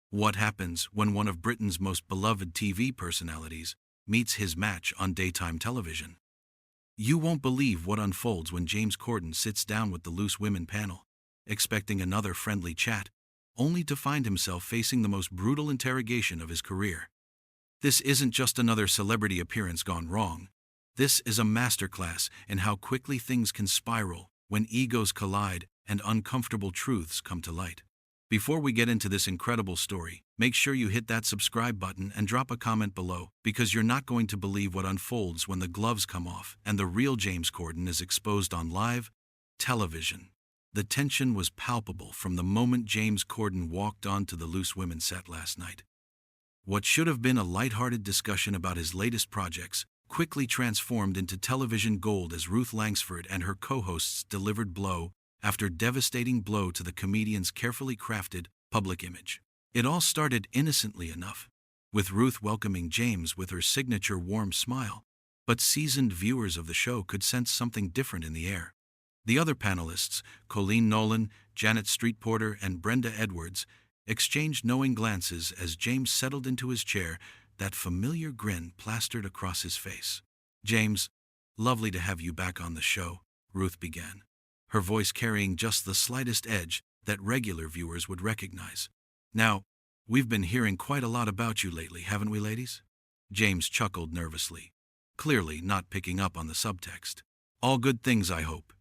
What happens when one of Britain's most beloved TV personalities meets his match on daytime television? You won't believe what unfolds when James Corden sits down with the Loose Women panel, expecting another friendly chat, only to find himself facing the most brutal interrogation of his career. This isn't just another celebrity appearance gone wrong. This is a masterclass in how quickly things can spiral when egos collide and uncomfortable truths come to light. Before we get into this incredible story, make sure you hit that subscribe button and drop a comment below, because you're not going to believe what unfolds when the gloves come off and the real James Corden is exposed on live television. The tension was palpable from the moment James Corden walked onto the Loose Women set last night. What should have been a lighthearted discussion about his latest projects quickly transformed into television gold as Ruth Langsford and her co-hosts delivered blow after devastating blow to the comedian's carefully crafted public image. It all started innocently enough, with Ruth welcoming James with her signature warm smile, but seasoned viewers of the show could sense something different in the air. The other panelists, Colleen Nolan, Janet Streetporter, and Brenda Edwards, exchanged knowing glances as James settled into his chair, that familiar grin plastered across his face. "James, lovely to have you back on the show," Ruth began, her voice carrying just the slightest edge that regular viewers would recognize. "Now, we've been hearing quite a lot about you lately, haven't we, ladies?" James chuckled nervously, clearly not picking up on the subtext. "All good things, I hope,"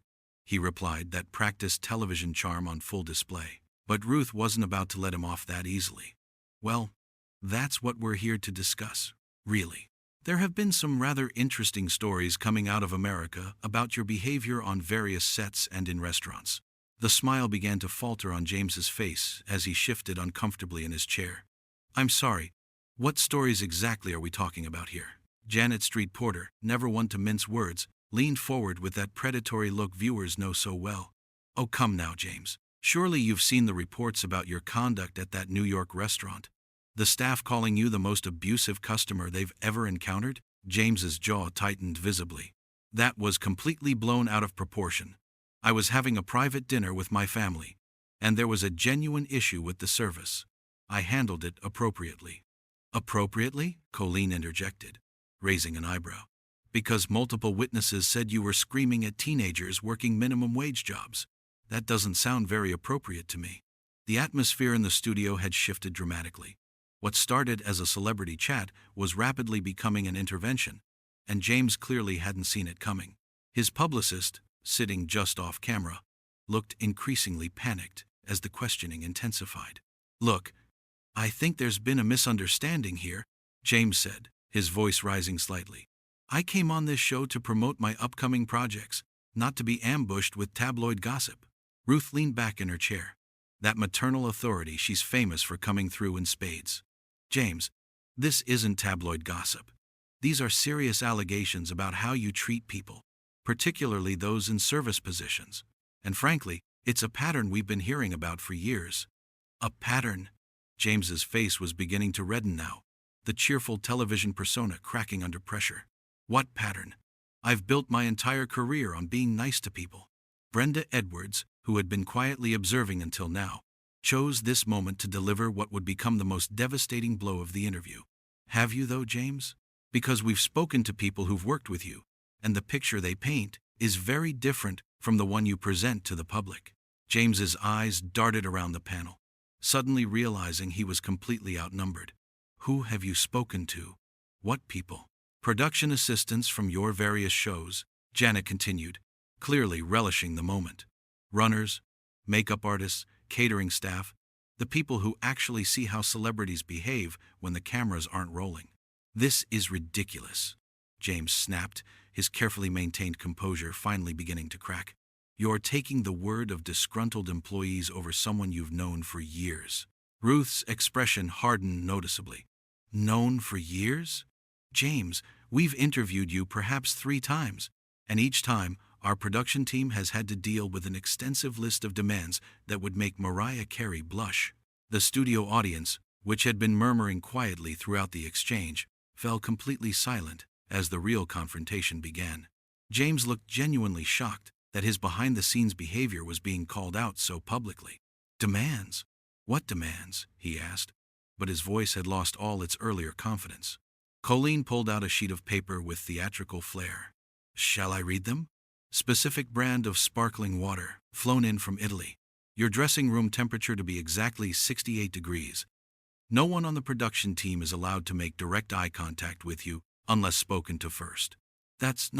he replied, that practiced television charm on full display. But Ruth wasn't about to let him off that easily. "Well, that's what we're here to discuss, really. There have been some rather interesting stories coming out of America about your behavior on various sets and in restaurants." The smile began to falter on James's face as he shifted uncomfortably in his chair. "I'm sorry, what stories exactly are we talking about here?" Janet Streetporter, never one to mince words, leaned forward with that predatory look viewers know so well. "Oh, come now, James. Surely you've seen the reports about your conduct at that New York restaurant. The staff calling you the most abusive customer they've ever encountered?" James's jaw tightened visibly. "That was completely blown out of proportion. I was having a private dinner with my family, and there was a genuine issue with the service. I handled it appropriately." "Appropriately?" Colleen interjected, raising an eyebrow. "Because multiple witnesses said you were screaming at teenagers working minimum wage jobs. That doesn't sound very appropriate to me." The atmosphere in the studio had shifted dramatically. What started as a celebrity chat was rapidly becoming an intervention, and James clearly hadn't seen it coming. His publicist, sitting just off camera, looked increasingly panicked as the questioning intensified. "Look, I think there's been a misunderstanding here," James said, his voice rising slightly. "I came on this show to promote my upcoming projects, not to be ambushed with tabloid gossip." Ruth leaned back in her chair. That maternal authority she's famous for coming through in spades. "James, this isn't tabloid gossip. These are serious allegations about how you treat people, particularly those in service positions. And frankly, it's a pattern we've been hearing about for years." "A pattern?" James's face was beginning to redden now, the cheerful television persona cracking under pressure. "What pattern? I've built my entire career on being nice to people." Brenda Edwards, who had been quietly observing until now, chose this moment to deliver what would become the most devastating blow of the interview. "Have you though, James? Because we've spoken to people who've worked with you, and the picture they paint is very different from the one you present to the public." James's eyes darted around the panel, suddenly realizing he was completely outnumbered. "Who have you spoken to? What people?" "Production assistants from your various shows," Janet continued, clearly relishing the moment. "Runners, makeup artists, catering staff, the people who actually see how celebrities behave when the cameras aren't rolling." "This is ridiculous," James snapped, his carefully maintained composure finally beginning to crack. "You're taking the word of disgruntled employees over someone you've known for years." Ruth's expression hardened noticeably. "Known for years? James, we've interviewed you perhaps 3 times, and each time, our production team has had to deal with an extensive list of demands that would make Mariah Carey blush." The studio audience, which had been murmuring quietly throughout the exchange, fell completely silent as the real confrontation began. James looked genuinely shocked that his behind-the-scenes behavior was being called out so publicly. "Demands? What demands?" he asked, but his voice had lost all its earlier confidence. Colleen pulled out a sheet of paper with theatrical flair. "Shall I read them? Specific brand of sparkling water, flown in from Italy. Your dressing room temperature to be exactly 68 degrees. No one on the production team is allowed to make direct eye contact with you unless spoken to first." That's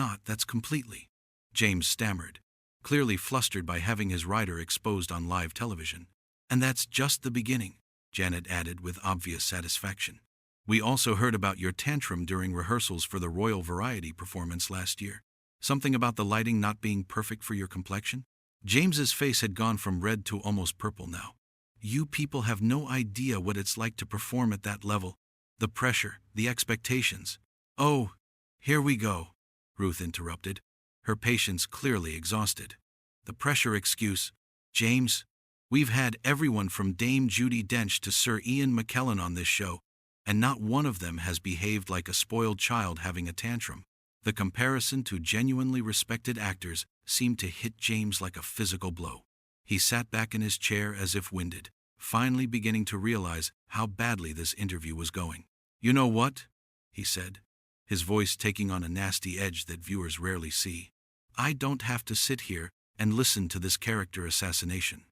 completely," James stammered, clearly flustered by having his writer exposed on live television. "And that's just the beginning," Janet added with obvious satisfaction. "We also heard about your tantrum during rehearsals for the Royal Variety performance last year. Something about the lighting not being perfect for your complexion?" James's face had gone from red to almost purple now. "You people have no idea what it's like to perform at that level. The pressure, the expectations." "Oh, here we go," Ruth interrupted, her patience clearly exhausted. "The pressure excuse. James, we've had everyone from Dame Judi Dench to Sir Ian McKellen on this show, and not one of them has behaved like a spoiled child having a tantrum." The comparison to genuinely respected actors seemed to hit James like a physical blow. He sat back in his chair as if winded, finally beginning to realize how badly this interview was going. "You know what?" he said, his voice taking on a nasty edge that viewers rarely see. "I don't have to sit here and listen to this character assassination.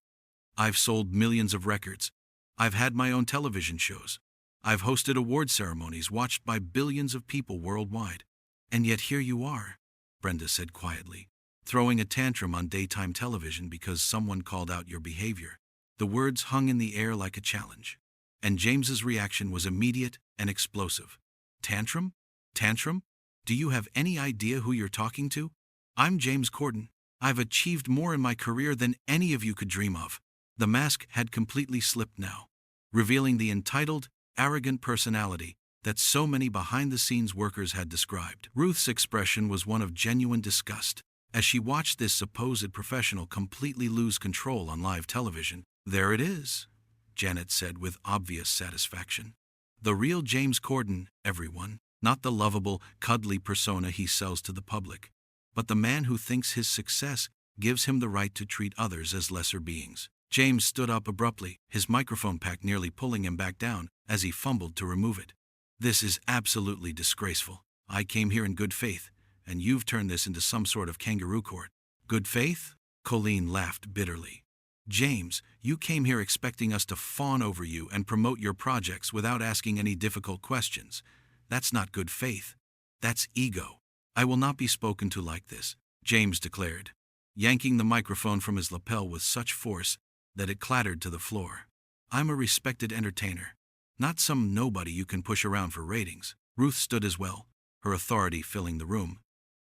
I've sold millions of records. I've had my own television shows. I've hosted award ceremonies watched by billions of people worldwide. And yet here you are," Brenda said quietly, "throwing a tantrum on daytime television because someone called out your behavior." The words hung in the air like a challenge, and James's reaction was immediate and explosive. "Tantrum? Tantrum? Do you have any idea who you're talking to? I'm James Corden. I've achieved more in my career than any of you could dream of." The mask had completely slipped now, revealing the entitled, arrogant personality that so many behind-the-scenes workers had described. Ruth's expression was one of genuine disgust as she watched this supposed professional completely lose control on live television. "There it is," Janet said with obvious satisfaction. "The real James Corden, everyone. Not the lovable, cuddly persona he sells to the public, but the man who thinks his success gives him the right to treat others as lesser beings." James stood up abruptly, his microphone pack nearly pulling him back down as he fumbled to remove it. "This is absolutely disgraceful. I came here in good faith, and you've turned this into some sort of kangaroo court." "Good faith?" Colleen laughed bitterly. "James, you came here expecting us to fawn over you and promote your projects without asking any difficult questions. That's not good faith. That's ego. I will not be spoken to like this," James declared, yanking the microphone from his lapel with such force that it clattered to the floor. "I'm a respected entertainer, not some nobody you can push around for ratings." Ruth stood as well, her authority filling the room.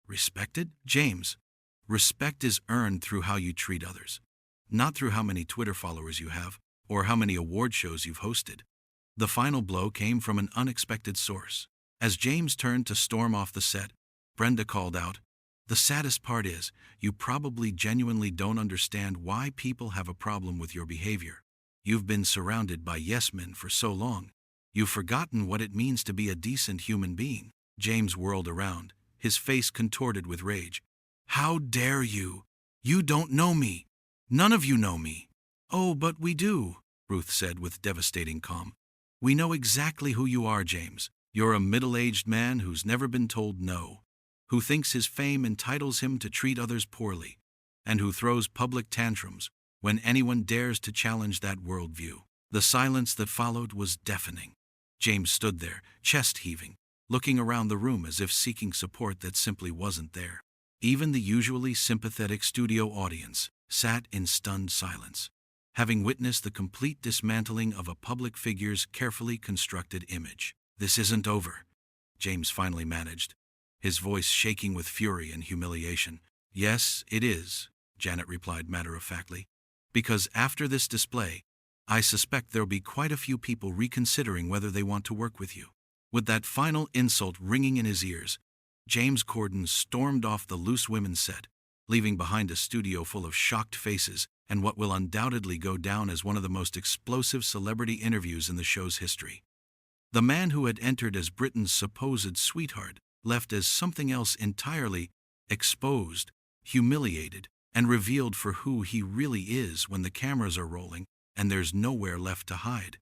"Respected? James, respect is earned through how you treat others, not through how many Twitter followers you have or how many award shows you've hosted." The final blow came from an unexpected source. As James turned to storm off the set, Brenda called out, "The saddest part is, you probably genuinely don't understand why people have a problem with your behavior. You've been surrounded by yes-men for so long. You've forgotten what it means to be a decent human being." James whirled around, his face contorted with rage. "How dare you? You don't know me. None of you know me." "Oh, but we do," Ruth said with devastating calm. "We know exactly who you are, James. You're a middle-aged man who's never been told no, who thinks his fame entitles him to treat others poorly, and who throws public tantrums when anyone dares to challenge that worldview." The silence that followed was deafening. James stood there, chest heaving, looking around the room as if seeking support that simply wasn't there. Even the usually sympathetic studio audience sat in stunned silence, having witnessed the complete dismantling of a public figure's carefully constructed image. "This isn't over," James finally managed, his voice shaking with fury and humiliation. "Yes, it is," Janet replied matter-of-factly, "because after this display, I suspect there'll be quite a few people reconsidering whether they want to work with you." With that final insult ringing in his ears, James Corden stormed off the Loose Women set, leaving behind a studio full of shocked faces and what will undoubtedly go down as one of the most explosive celebrity interviews in the show's history. The man who had entered as Britain's supposed sweetheart left as something else entirely, exposed, humiliated, and revealed for who he really is when the cameras are rolling and there's nowhere left to hide.